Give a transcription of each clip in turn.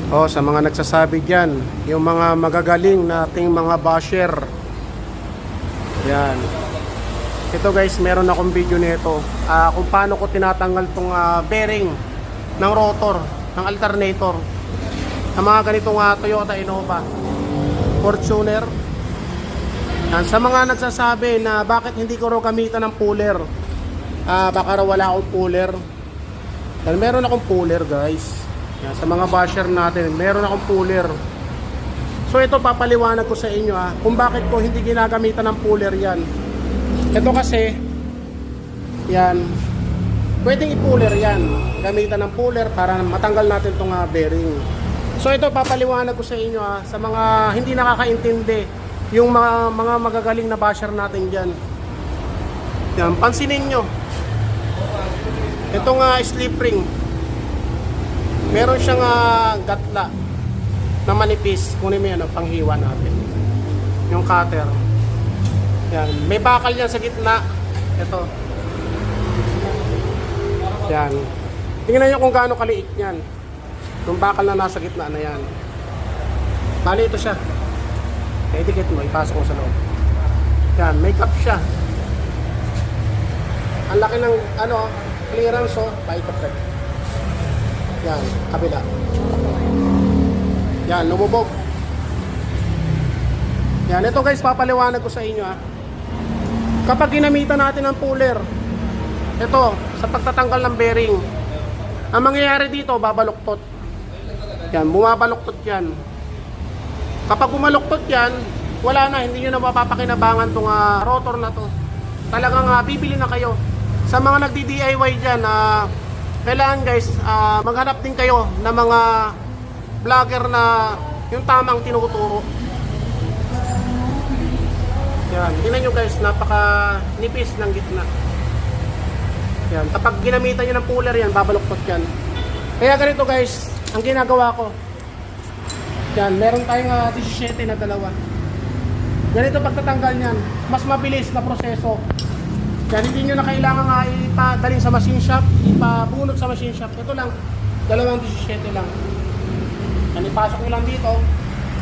Oh, sa mga nagsasabi dyan, yung mga magagaling nating mga basher. Yan. Ito guys, meron akong video nito kung paano ko tinatanggal tong bearing ng rotor, ng alternator sa mga ganitong Toyota Innova, Fortuner. Yan. Sa mga nagsasabi na bakit hindi ko raw gamitan ng puller, baka raw wala akong puller. Yan, meron akong puller guys. Yan, sa mga basher natin, meron akong puller. So ito papaliwanag ko sa inyo kung bakit ko hindi ginagamitan ng puller yan. Ito kasi, yan, pwedeng i-puller yan. Gamitan ng puller para matanggal natin itong bearing. So ito papaliwanag ko sa inyo sa mga hindi nakakaintindi, yung mga magagaling na basher natin dyan. Yan, pansinin nyo. Itong slip ring, meron siyang gatla na manipis. Kunin mo yan, panghiwa natin. Yung cutter. Yan. May bakal yan sa gitna. Ito. Yan. Tingnan nyo kung gaano kaliit yan. Yung bakal na nasa gitna na yan. Bali ito siya. Etikit mo, ipasok mo sa loob. Yan. May cup siya. Ang laki ng clearance, paikot rin. Yan, kabila. Yan, lumubog. Yan, ito guys, papaliwanag ko sa inyo kapag ginamitan natin ng puller, ito, sa pagtatanggal ng bearing, ang mangyayari dito, babaluktot. Yan, bumabaluktot yan. Kapag bumaluktot yan, wala na, hindi nyo na mapapakinabangan tong rotor na to. Talagang bibili na kayo. Sa mga nagdi-DIY dyan, kailangan guys, maghanap din kayo ng mga vlogger na yung tamang tinuturo. Yan, tingnan nyo guys, napaka nipis ng gitna. Yan, kapag ginamitan nyo ng puller yan, babaluktot yan. Kaya ganito guys, ang ginagawa ko, yan, meron tayong 17 na dalawa. Ganito pagtatanggal nyan, mas mabilis na proseso. Yan, hindi nyo na kailangan ipadalhin sa machine shop, ipabunot sa machine shop. Ito lang, dalawang 17 lang. Yan, ipasok nyo lang dito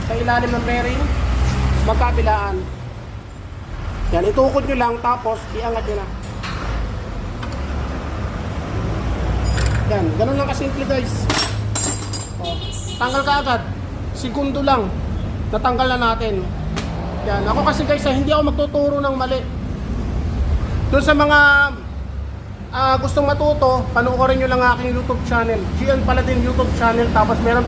sa ilalim ng bearing, magkabilaan. Yan, itukod nyo lang, tapos iangat nyo na. Yan, ganun lang kasimple guys. Tanggal ka agad, segundo lang, natanggal na natin. Yan, ako kasi guys, hindi ako magtuturo ng mali. Doon sa mga gustong matuto, panoorin nyo lang aking YouTube channel. GN Paladin YouTube channel. Tapos meron